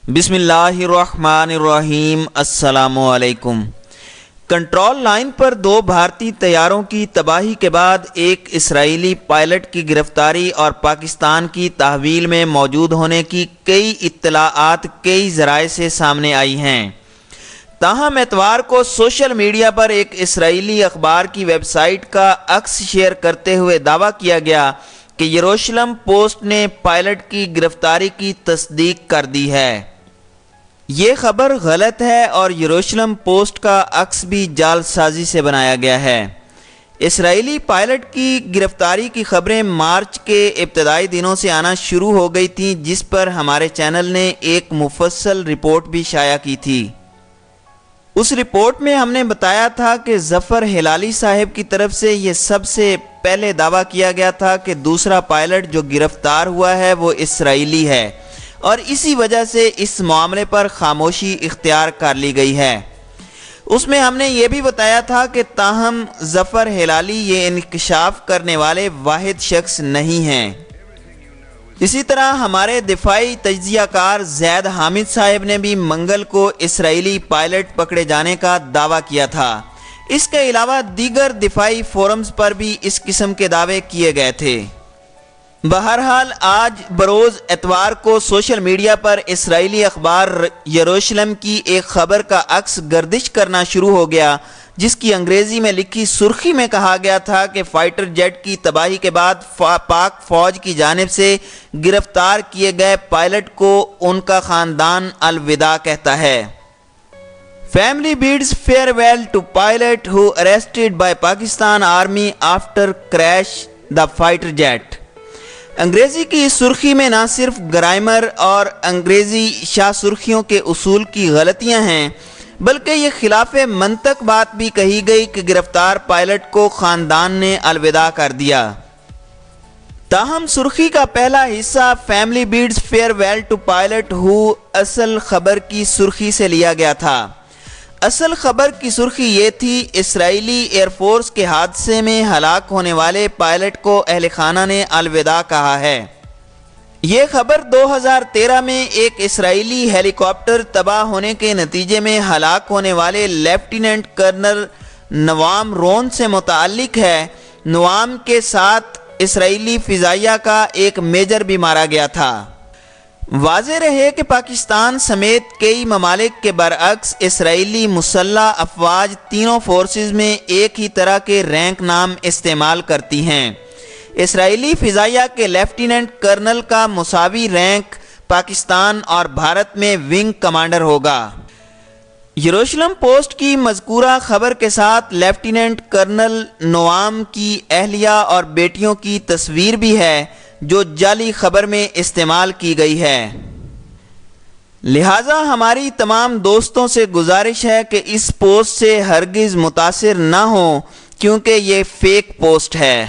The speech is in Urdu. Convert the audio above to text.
بسم اللہ الرحمن الرحیم۔ السلام علیکم۔ کنٹرول لائن پر 2 بھارتی طیاروں کی تباہی کے بعد ایک اسرائیلی پائلٹ کی گرفتاری اور پاکستان کی تحویل میں موجود ہونے کی کئی اطلاعات کئی ذرائع سے سامنے آئی ہیں۔ تاہم اتوار کو سوشل میڈیا پر ایک اسرائیلی اخبار کی ویب سائٹ کا عکس شیئر کرتے ہوئے دعویٰ کیا گیا کہ یروشلم پوسٹ نے پائلٹ کی گرفتاری کی تصدیق کر دی ہے۔ یہ خبر غلط ہے اور یروشلم پوسٹ کا عکس بھی جعل سازی سے بنایا گیا ہے۔ اسرائیلی پائلٹ کی گرفتاری کی خبریں مارچ کے ابتدائی دنوں سے آنا شروع ہو گئی تھیں، جس پر ہمارے چینل نے ایک مفصل رپورٹ بھی شائع کی تھی۔ اس رپورٹ میں ہم نے بتایا تھا کہ ظفر ہلالی صاحب کی طرف سے یہ سب سے پہلے دعویٰ کیا گیا تھا کہ دوسرا پائلٹ جو گرفتار ہوا ہے وہ اسرائیلی ہے، اور اسی وجہ سے اس معاملے پر خاموشی اختیار کر لی گئی ہے۔ اس میں ہم نے یہ بھی بتایا تھا کہ تاہم ظفر ہلالی یہ انکشاف کرنے والے واحد شخص نہیں ہیں۔ اسی طرح ہمارے دفاعی تجزیہ کار زید حامد صاحب نے بھی منگل کو اسرائیلی پائلٹ پکڑے جانے کا دعویٰ کیا تھا۔ اس کے علاوہ دیگر دفاعی فورمز پر بھی اس قسم کے دعوے کیے گئے تھے۔ بہرحال آج بروز اتوار کو سوشل میڈیا پر اسرائیلی اخبار یروشلم کی ایک خبر کا عکس گردش کرنا شروع ہو گیا، جس کی انگریزی میں لکھی سرخی میں کہا گیا تھا کہ فائٹر جیٹ کی تباہی کے بعد پاک فوج کی جانب سے گرفتار کیے گئے پائلٹ کو ان کا خاندان الوداع کہتا ہے۔ Family bids farewell to pilot who arrested by Pakistan Army after crash the fighter jet۔ انگریزی کی اس سرخی میں نہ صرف گرامر اور انگریزی شاہ سرخیوں کے اصول کی غلطیاں ہیں، بلکہ یہ خلاف منطق بات بھی کہی گئی کہ گرفتار پائلٹ کو خاندان نے الوداع کر دیا۔ تاہم سرخی کا پہلا حصہ family bids farewell to pilot ہو اصل خبر کی سرخی سے لیا گیا تھا۔ اصل خبر کی سرخی یہ تھی، اسرائیلی ایئر فورس کے حادثے میں ہلاک ہونے والے پائلٹ کو اہل خانہ نے الوداع کہا ہے۔ یہ خبر 2013 میں ایک اسرائیلی ہیلی کاپٹر تباہ ہونے کے نتیجے میں ہلاک ہونے والے لیفٹیننٹ کرنل نوام رون سے متعلق ہے۔ نوام کے ساتھ اسرائیلی فضائیہ کا ایک میجر بھی مارا گیا تھا۔ واضح رہے کہ پاکستان سمیت کئی ممالک کے برعکس اسرائیلی مسلح افواج تینوں فورسز میں ایک ہی طرح کے رینک نام استعمال کرتی ہیں۔ اسرائیلی فضائیہ کے لیفٹیننٹ کرنل کا مساوی رینک پاکستان اور بھارت میں ونگ کمانڈر ہوگا۔ یروشلم پوسٹ کی مذکورہ خبر کے ساتھ لیفٹیننٹ کرنل نوام کی اہلیہ اور بیٹیوں کی تصویر بھی ہے، جو جعلی خبر میں استعمال کی گئی ہے۔ لہٰذا ہماری تمام دوستوں سے گزارش ہے کہ اس پوسٹ سے ہرگز متاثر نہ ہوں، کیونکہ یہ فیک پوسٹ ہے۔